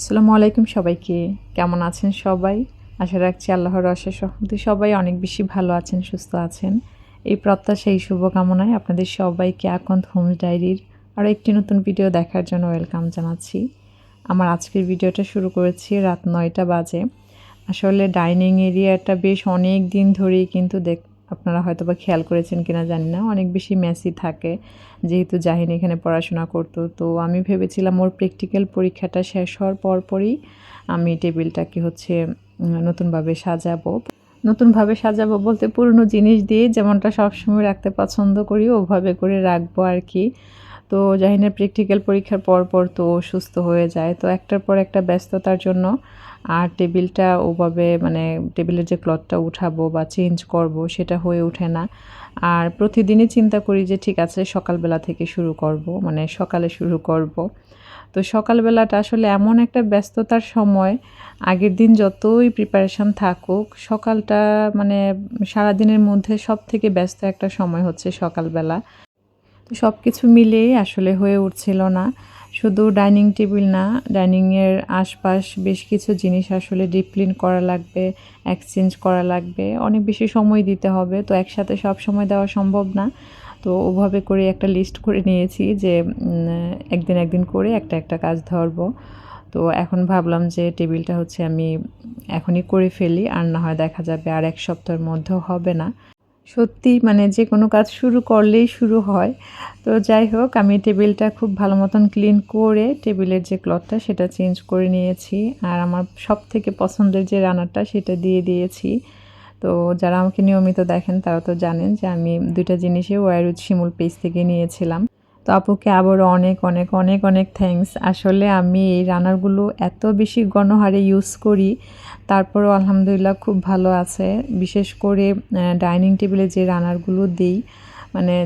আসসালামু আলাইকুম সবাইকে। কেমন আছেন সবাই? আশা রাখছি আল্লাহর অশেষ রহমতে সবাই অনেক বেশি ভালো আছেন, সুস্থ আছেন। এই প্রত্যাশা, এই শুভকামনায় আপনাদের সবাইকে আকন্দ হোমস ডায়েরির আরও একটি নতুন ভিডিও দেখার জন্য ওয়েলকাম জানাচ্ছি। আমার আজকের ভিডিওটা শুরু করেছি রাত ৯টা বাজে। আসলে ডাইনিং এরিয়াটা বেশ অনেক দিন ধরেই কিন্তু আপনারা হয়তোবা খেয়াল করেছেন কিনা জানি না, অনেক বেশি মেসি থাকে। যেহেতু জাহিন এখানে পড়াশোনা করতো, তো আমি ভেবেছিলাম ওর প্র্যাকটিক্যাল পরীক্ষাটা শেষ হওয়ার পরপরই আমি টেবিলটাকে নতুনভাবে সাজাবো বলতে পুরনো জিনিস দিয়ে যেমনটা সবসময় রাখতে পছন্দ করি ওভাবে করে রাখবো আর কি। তো জাহিনের প্র্যাকটিক্যাল পরীক্ষার পর তো অসুস্থ হয়ে যায়, তো একটার পর একটা ব্যস্ততার জন্য আর টেবিলটা ওভাবে টেবিলের যে ক্লথটা উঠাবো বা চেঞ্জ করব সেটা হয়ে ওঠে না। আর প্রতিদিনই চিন্তা করি যে ঠিক আছে সকালবেলা থেকে শুরু করব, সকালে শুরু করব। তো সকালবেলাটা আসলে এমন একটা ব্যস্ততার সময়, আগের দিন যতই প্রিপারেশন থাকুক সকালটা সারাদিনের মধ্যে সবথেকে ব্যস্ত একটা সময় হচ্ছে সকালবেলা। তো সব কিছু মিলিয়েই আসলে হয়ে উঠছিল না। শুধু ডাইনিং টেবিল না, ডাইনিংয়ের আশপাশ বেশ কিছু জিনিস আসলে ডিপ ক্লিন করা লাগবে, এক্সচেঞ্জ করা লাগবে, অনেক বেশি সময় দিতে হবে। তো একসাথে সব সময় দেওয়া সম্ভব না। তো ওভাবে করে একটা লিস্ট করে নিয়েছি যে একদিন করে একটা কাজ ধরবো। তো এখন ভাবলাম যে টেবিলটা হচ্ছে আমি এখনই করে ফেলি, আর না হয় দেখা যাবে আর এক সপ্তাহের মধ্যেও হবে না। সত্যি যে কোনো কাজ শুরু করলেই শুরু হয়। তো যাই হোক, আমি টেবিলটা খুব ভালো মতন ক্লিন করে টেবিলের যে ক্লথটা সেটা চেঞ্জ করে নিয়েছি, আর আমার সবথেকে পছন্দের যে রানারটা সেটা দিয়ে দিয়েছি। তো যারা আমাকে নিয়মিত দেখেন তারা তো জানেন যে আমি 2টা জিনিসই ওয়াইরুজ শিমুল পেজ থেকে নিয়েছিলাম। তো আপুকে আবারও অনেক অনেক অনেক অনেক থ্যাঙ্কস। আসলে আমি এই রানারগুলো এত বেশি গণহারে ইউজ করি, তারপরেও আলহামদুলিল্লাহ খুব ভালো আছে। বিশেষ করে ডাইনিং টেবিলে যে রানারগুলো দিই,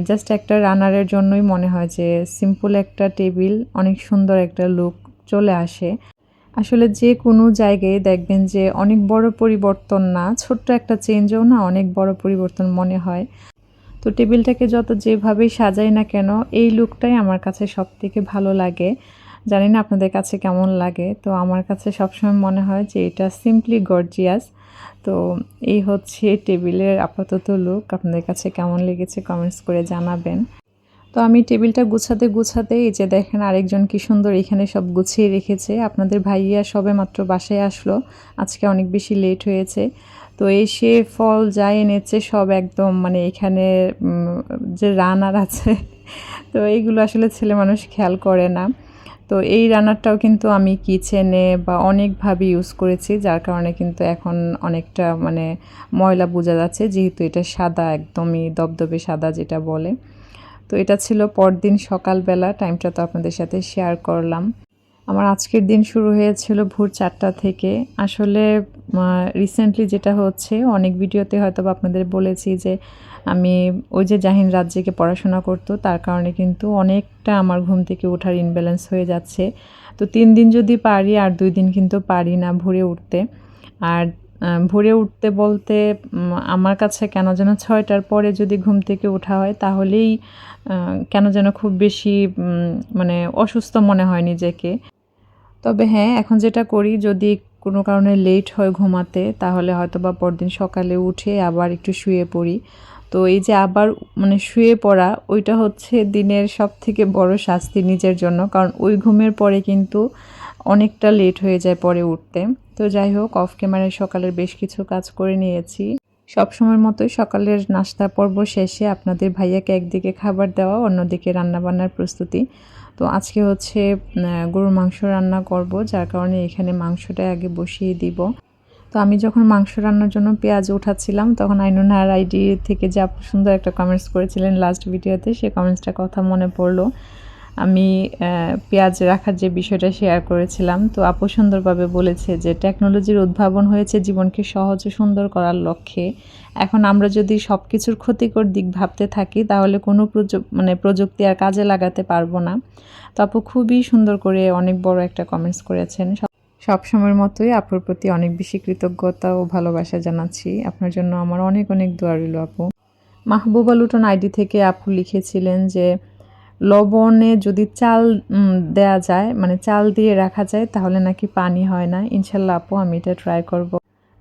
জাস্ট একটা রানারের জন্যই মনে হয় যে সিম্পল একটা টেবিল অনেক সুন্দর একটা লুক চলে আসে। আসলে যে কোনো জায়গায় দেখবেন যে অনেক বড় পরিবর্তন না, ছোট্ট একটা চেঞ্জও না অনেক বড় পরিবর্তন মনে হয়। তো টেবিলটাকে যত যেভাবেই সাজাই না কেন, এই লুকটাই আমার কাছে সবথেকে ভালো লাগে। জানি না আপনাদের কাছে কেমন লাগে, তো আমার কাছে সবসময় মনে হয় যে এটা সিম্পলি গর্জিয়াস। তো এই হচ্ছে টেবিলের আপাতত লুক। আপনাদের কাছে কেমন লেগেছে কমেন্টস করে জানাবেন। তো আমি টেবিলটা গুছাতে এই যে দেখেন আরেকজন কি সুন্দর এখানে সব গুছিয়ে রেখেছে। আপনাদের ভাইয়া সবেমাত্র বাসায় আসলো, আজকে অনেক বেশি লেট হয়েছে। তো এসে ফল যা এনেছে সব একদম এখানে যে রানার আছে তো এইগুলো আসলে ছেলে মানুষ খেয়াল করে না। তো এই রানারটাও কিন্তু আমি কিচেনে বা অনেকভাবে ইউজ করেছি, যার কারণে কিন্তু এখন অনেকটা ময়লা বোঝা যাচ্ছে, যেহেতু এটা সাদা, একদমই দবদবে সাদা যেটা বলে। তো এটা ছিল পরদিন সকালবেলা, টাইমটা তো আপনাদের সাথে শেয়ার করলাম। আমার আজকের দিন শুরু হয়েছিল ভোর 4টা থেকে। আসলে রিসেন্টলি যেটা হচ্ছে, অনেক ভিডিওতে হয়তো আপনাদের বলেছি যে আমি ওই যে জাহিন রাত জেগে পড়াশোনা করতো, তার কারণে কিন্তু অনেকটা আমার ঘুম থেকে ওঠার ইনব্যালেন্স হয়ে যাচ্ছে। তো 3 দিন যদি পারি, আর 2 দিন কিন্তু পারি না ভোরে উঠতে। আর ভোরে উঠতে বলতে আমার কাছে কেন যেন 6টার পরে যদি ঘুম থেকে ওঠা হয় তাহলেই কেন যেন খুব বেশি অসুস্থ মনে হয় নিজেকে। তবে হ্যাঁ, এখন যেটা করি, যদি কোনো কারণে লেট হয় ঘুমাতে তাহলে হয়তোবা পরদিন সকালে উঠে আবার একটু শুয়ে পড়ি। তো এই যে আবার শুয়ে পড়া, ওইটা হচ্ছে দিনের সবথেকে বড় শাস্তি নিজের জন্য, কারণ ওই ঘুমের পরে কিন্তু অনেকটা লেট হয়ে যায় পরে উঠতে। তো যাই হোক, অফ ক্যামেরায় সকালের বেশ কিছু কাজ করে নিয়েছি। সবসময়ের মতোই সকালের নাস্তা পর্ব শেষে আপনাদের ভাইয়াকে একদিকে খাবার দেওয়া, অন্যদিকে রান্নাবান্নার প্রস্তুতি। তো আজকে হচ্ছে গরুর মাংস রান্না করব, যার কারণে এখানে মাংসটা আগে বসিয়ে দিব। তো আমি যখন মাংস রান্নার জন্য পেঁয়াজ উঠাচ্ছিলাম, তখন আইনুনার আইডি থেকে যে আপু সুন্দর একটা কমেন্টস করেছিলেন লাস্ট ভিডিওতে, সেই কমেন্টসটার কথা মনে পড়লো। আমি পেঁয়াজ রাখার যে বিষয়টা শেয়ার করেছিলাম, তো আপু সুন্দরভাবে বলেছে যে টেকনোলজির উদ্ভাবন হয়েছে জীবনকে সহজ ও সুন্দর করার লক্ষ্যে। এখন আমরা যদি সব কিছুর ক্ষতিকর দিক ভাবতে থাকি তাহলে কোনো প্রযুক্তি আর কাজে লাগাতে পারবো না। তো আপু খুবই সুন্দর করে অনেক বড় একটা কমেন্টস করেছেন। সবসময়ের মতোই আপুর প্রতি অনেক বেশি কৃতজ্ঞতা ও ভালোবাসা জানাচ্ছি। আপনার জন্য আমার অনেক অনেক দোয়া রইল আপু। মাহবুবা লুটন আইডি থেকে আপু লিখেছিলেন যে লবণে যদি চাল দেয়া যায়, মানে চাল দিয়ে রাখা যায়, তাহলে নাকি পানি হয় না। ইনশাল্লাহ আপু আমি এটা ট্রাই করব।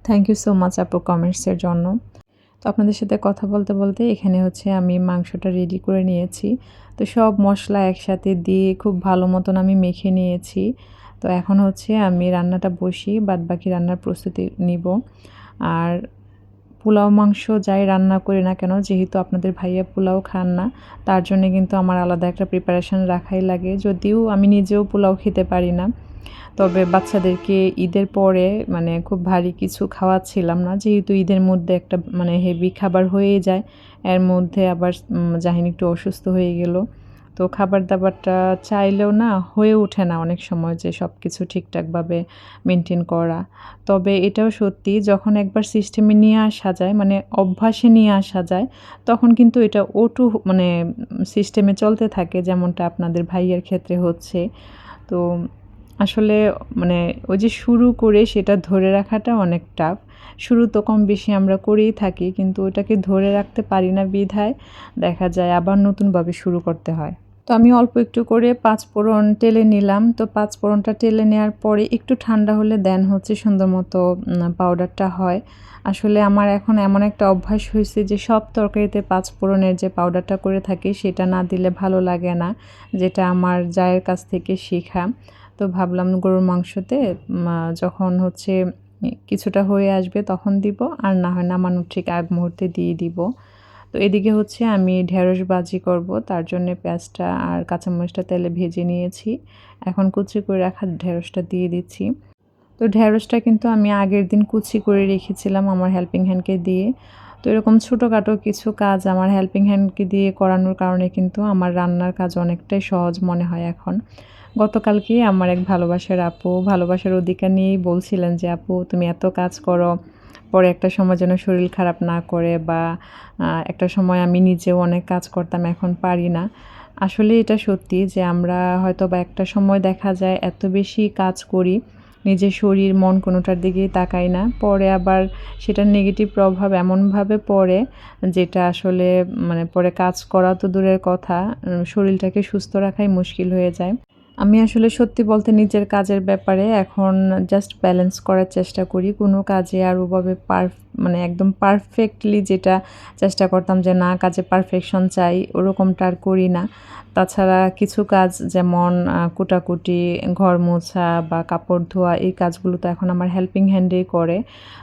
থ্যাংক ইউ সো মাচ আপু কমেন্টসের জন্য। তো আপনাদের সাথে কথা বলতে বলতে এখানে হচ্ছে আমি মাংসটা রেডি করে নিয়েছি। তো সব মশলা একসাথে দিয়ে খুব ভালো মতন আমি মেখে নিয়েছি। তো এখন হচ্ছে আমি রান্নাটা বসিয়ে বাদবাকি রান্নার প্রস্তুতি নিব। আর পোলাও মাংস যাই রান্না করি না কেন, যেহেতু আপনাদের ভাইয়া পোলাও খান না, তার জন্যে কিন্তু আমার আলাদা একটা প্রিপারেশান রাখাই লাগে। যদিও আমি নিজেও পোলাও খেতে পারি না, তবে বাচ্চাদেরকে ঈদের পরে মানে খুব ভারী কিছু খাওয়াচ্ছিলাম না, যেহেতু ঈদের মধ্যে একটা মানে হেভি খাবার হয়ে যায়। এর মধ্যে আবার জাহিন একটু অসুস্থ হয়ে গেল। তো খাবার দাবারটা চাইলেও না হয়ে ওঠে না অনেক সময় যে সব কিছু ঠিকঠাকভাবে মেনটেন করা। তবে এটাও সত্যি, যখন একবার সিস্টেমে নিয়ে আসা যায়, মানে অভ্যাসে নিয়ে আসা যায়, তখন কিন্তু এটা মানে সিস্টেমে চলতে থাকে, যেমনটা আপনাদের ভাইয়ের ক্ষেত্রে হচ্ছে। তো আসলে মানে ওই যে শুরু করে সেটা ধরে রাখাটা অনেক টাফ। শুরু তো কম বেশি আমরা করেই থাকি, কিন্তু ওটাকে ধরে রাখতে পারি না বিধায় দেখা যায় আবার নতুনভাবে শুরু করতে হয়। তো আমি অল্প একটু করে পাঁচফোড়ন টেলে নিলাম। তো পাঁচফোড়নটা টেলে নেওয়ার পরে একটু ঠান্ডা হলে দেন হচ্ছে সুন্দর মতো পাউডারটা হয়। আসলে আমার এখন এমন একটা অভ্যাস হয়েছে যে সব তরকারিতে পাঁচফোড়নের যে পাউডারটা করে থাকি সেটা না দিলে ভালো লাগে না, যেটা আমার জায়ের কাছ থেকে শেখা। তো ভাবলাম গরুর মাংসতে যখন হচ্ছে কিছুটা হয়ে আসবে তখন দিব, আর না হয় নামানোর ঠিক আগ মুহূর্তে দিয়ে দিব। তো এদিকে হচ্ছে আমি ঢেঁড়স ভাজি করব, তার জন্য পেঁয়াজটা আর কাঁচামরিচটা তেলে ভেজে নিয়েছি। এখন কুচি করে রাখা ঢেঁড়সটা দিয়ে দিচ্ছি। তো ঢেঁড়সটা কিন্তু আমি আগের দিন কুচি করে রেখেছিলাম আমার হেল্পিং হ্যান্ডকে দিয়ে। তো এরকম ছোটোখাটো কিছু কাজ আমার হেল্পিং হ্যান্ডকে দিয়ে করানোর কারণে কিন্তু আমার রান্নার কাজ অনেকটাই সহজ মনে হয় এখন। গতকালকেই আমার এক ভালোবাসার আপু ভালোবাসার অধিকার নিয়েই বলছিলেন যে, আপু তুমি এত কাজ করো, পরে একটা সময় যেন শরীর খারাপ না করে, বা একটা সময় আমি নিজেও অনেক কাজ করতাম, এখন পারি না। আসলে এটা সত্যি যে আমরা হয়তোবা একটা সময় দেখা যায় এত বেশি কাজ করি, নিজের শরীর মন কোনোটার দিকেই তাকাই না। পরে আবার সেটার নেগেটিভ প্রভাব এমনভাবে পড়ে, যেটা আসলে মানে পরে কাজ করা তো দূরের কথা, শরীরটাকে সুস্থ রাখাই মুশকিল হয়ে যায়। আমি আসলে সত্যি বলতে নিজের কাজের ব্যাপারে এখন জাস্ট ব্যালেন্স করার চেষ্টা করি। কোনো কাজে আর ওভাবে মানে একদম পারফেক্টলি যেটা চেষ্টা করতাম যে না কাজে পারফেকশন চাই, ওরকমটা আর করি না। তাছাড়া কিছু কাজ যেমন কুটাকুটি, ঘর মোছা বা কাপড় ধোয়া, এই কাজগুলো তো এখন আমার হেল্পিং হ্যান্ডেই করে।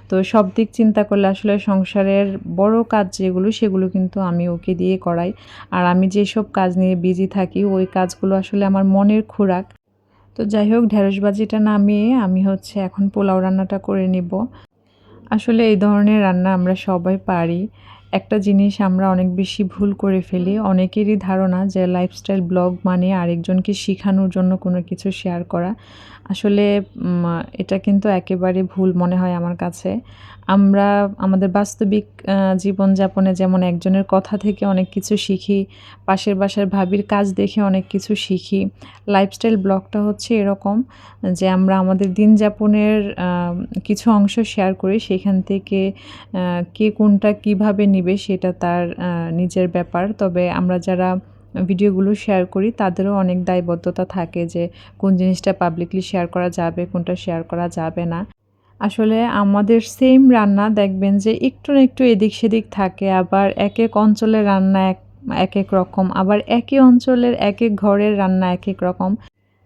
তো সব দিক চিন্তা করলে আসলে সংসারের বড় কাজ যেগুলো সেগুলো কিন্তু আমি ওকে দিয়ে করাই। আর আমি যেসব কাজ নিয়ে বিজি থাকি ওই কাজগুলো আসলে আমার মনের খোরাক। তো যাই হোক, ঢেঁড়স ভাজিটা নামিয়ে আমি হচ্ছে এখন পোলাও রান্নাটা করে নিব। আসলে এই ধরনের রান্না আমরা সবাই পারি। একটা জিনিস আমরা অনেক বেশি ভুল করে ফেলি। অনেকেরই ধারণা যে লাইফস্টাইল ব্লগ মানে আরেকজনকে শিখানোর জন্য কোনো কিছু শেয়ার করা। আসলে এটা কিন্তু একেবারে ভুল মনে হয় আমার কাছে। আমরা আমাদের বাস্তবিক জীবনযাপনে যেমন একজনের কথা থেকে অনেক কিছু শিখি, পাশের বাসার ভাবির কাজ দেখে অনেক কিছু শিখি। লাইফস্টাইল ব্লগটা হচ্ছে এরকম যে আমরা আমাদের দিনযাপনের কিছু অংশ শেয়ার করি, সেখান থেকে কে কোনটা কিভাবে নিবে সেটা তার নিজের ব্যাপার। তবে আমরা যারা ভিডিওগুলো শেয়ার করি তাদেরও অনেক দায়বদ্ধতা থাকে যে কোন জিনিসটা পাবলিকলি শেয়ার করা যাবে, কোনটা শেয়ার করা যাবে না। আসলে আমাদের সেম রান্না দেখবেন যে একটু না একটু এদিক সেদিক থাকে, আবার একেক অঞ্চলের রান্না একেক রকম, আবার একই অঞ্চলের একেক ঘরের রান্না একেক রকম।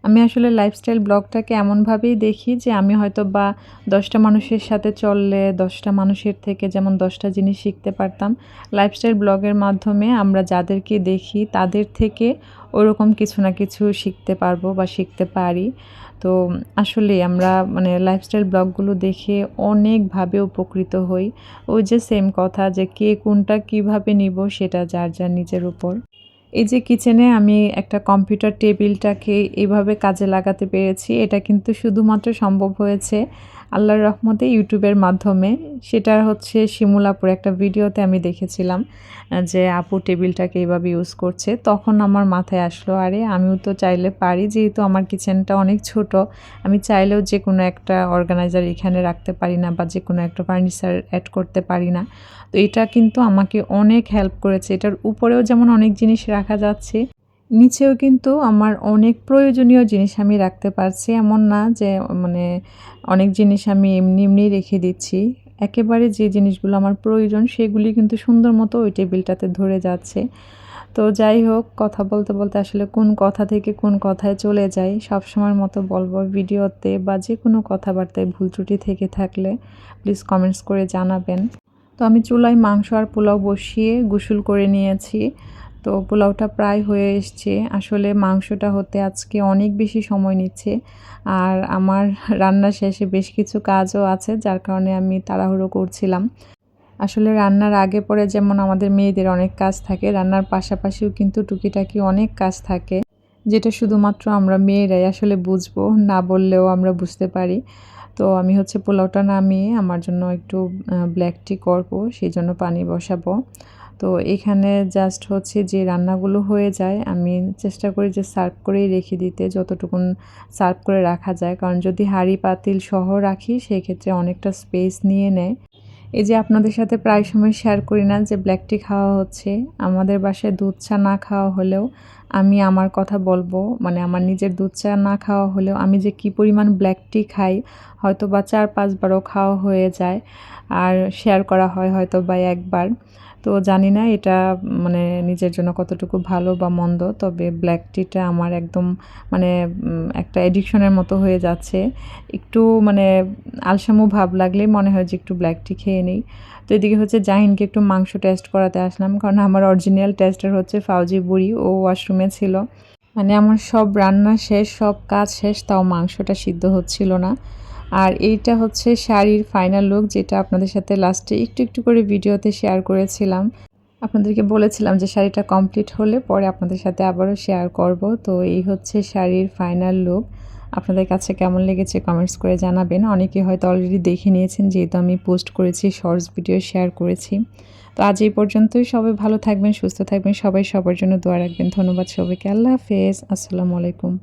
আমি আসলে লাইফস্টাইল ব্লগটাকে এমনভাবেই দেখি যে আমি হয়তো বা 10টা মানুষের সাথে চললে 10টা মানুষের থেকে যেমন 10টা জিনিস শিখতে পারতাম, লাইফস্টাইল ব্লগের মাধ্যমে আমরা যাদেরকে দেখি তাদের থেকে ওরকম কিছু না কিছু শিখতে পারবো বা শিখতে পারি। তো আসলে আমরা মানে লাইফস্টাইল ব্লগগুলো দেখে অনেকভাবে উপকৃত হই। ওই যে সেম কথা যে কে কোনটা কিভাবে নিব সেটা যার যার নিজের উপর। এই যে কিচেনে আমি একটা কম্পিউটার টেবিলটাকে এভাবে কাজে লাগাতে পেরেছি, এটা কিন্তু শুধুমাত্র সম্ভব হয়েছে আল্লাহর রহমতে ইউটিউবের মাধ্যমে। সেটা হচ্ছে শিমুল আপুর একটা ভিডিওতে আমি দেখেছিলাম যে আপু টেবিলটাকে এভাবে ইউজ করছে। তখন আমার মাথায় আসলো, আরে আমিও তো চাইলে পারি, যেহেতু আমার কিচেনটা অনেক ছোট, আমি চাইলেও যে কোনো একটা অর্গানাইজার এখানে রাখতে পারি না বা যে কোনো একটা ফার্নিচার অ্যাড করতে পারি না। তো এটা কিন্তু আমাকে অনেক হেল্প করেছে। এটার উপরেও যেমন অনেক জিনিস রাখা যাচ্ছে, নিচেও কিন্তু আমার অনেক প্রয়োজনীয় জিনিস আমি রাখতে পারছি। এমন না যে মানে অনেক জিনিস আমি এমনি রেখে দিচ্ছি। একেবারে যে জিনিসগুলো আমার প্রয়োজন সেগুলি কিন্তু সুন্দর মতো ওই টেবিলটাতে ধরে যাচ্ছে। তো যাই হোক, কথা বলতে আসলে কোন কথা থেকে কোন কথায় চলে যাই। সবসময়ের মতো বলবো, ভিডিওতে বা যেকোনো কথাবার্তায় ভুল ত্রুটি থেকে থাকলে প্লিজ কমেন্টস করে জানাবেন। তো আমি চুলায় মাংস আর পোলাও বসিয়ে গোসল করে নিয়েছি। তো পোলাওটা প্রায় হয়ে এসছে। আসলে মাংসটা হতে আজকে অনেক বেশি সময় নিচ্ছে। আর আমার রান্না শেষে বেশ কিছু কাজও আছে, যার কারণে আমি তাড়াহুড়ো করছিলাম। আসলে রান্নার আগে পরে যেমন আমাদের মেয়েদের অনেক কাজ থাকে, রান্নার পাশাপাশিও কিন্তু টুকিটাকি অনেক কাজ থাকে, যেটা শুধুমাত্র আমরা মেয়েরাই আসলে বুঝবো, না বললেও আমরা বুঝতে পারি। তো আমি হচ্ছে পোলাওটা নামিয়ে আমার জন্য একটু ব্ল্যাক টি করবো, সেই জন্য পানি বসাবো। তো এখানে জাস্ট হচ্ছে যে রান্নাগুলো হয়ে যায় আমি চেষ্টা করি যে সার্ভ করেই রেখে দিতে, যতটুকুন সার্ভ করে রাখা যায়। কারণ যদি হাঁড়ি পাতিল সহ রাখি সেক্ষেত্রে অনেকটা স্পেস নিয়ে নেয়। এই যে আপনাদের সাথে প্রায় সময় শেয়ার করি না যে ব্ল্যাক টি খাওয়া হচ্ছে, আমাদের বাসায় দুধ চা না খাওয়া হলেও আমি আমার কথা বলবো, মানে আমার নিজের দুধ চা না খাওয়া হলেও আমি যে কি পরিমাণ ব্ল্যাক টি খাই হয়তো বা 4-5 বারও খাওয়া হয়ে যায়, আর শেয়ার করা হয় হয়তো বা একবার। তো জানি না এটা মানে নিজের জন্য কতটুকু ভালো বা মন্দ, তবে ব্ল্যাক টিটা আমার একদম মানে একটা অ্যাডিকশনের মতো হয়ে যাচ্ছে। একটু মানে আলসামু ভাব লাগলেই মনে হয় যে একটু ব্ল্যাক টি খেয়ে নিই। তো এদিকে হচ্ছে জাহিনকে একটু মাংস টেস্ট করাতে আসলাম, কারণ আমার অরিজিনাল টেস্টার হচ্ছে ফাউজি বুড়ি, ও ওয়াশরুমে ছিল। মানে আমার সব রান্না শেষ, সব কাজ শেষ, তাও মাংসটা সিদ্ধ হচ্ছিল না। আর এইটা হচ্ছে শাড়ির ফাইনাল লুক, যেটা আপনাদের সাথে লাস্টে একটু করে ভিডিওতে শেয়ার করেছিলাম। আপনাদেরকে বলেছিলাম যে শাড়িটা কমপ্লিট হলে পরে আপনাদের সাথে আবারও শেয়ার করব। তো এই হচ্ছে শাড়ির ফাইনাল লুক। আপনাদের কাছে কেমন লেগেছে কমেন্টস করে জানাবেন। অনেকে হয়তো অলরেডি দেখে নিয়েছেন, যেহেতু আমি পোস্ট করেছি, শর্টস ভিডিও শেয়ার করেছি। তো আজ এই পর্যন্তই। সবাই ভালো থাকবেন, সুস্থ থাকবেন, সবাই সবার জন্য দোয়া রাখবেন। ধন্যবাদ সবাইকে। আল্লাহ হাফেজ। আসসালামু আলাইকুম।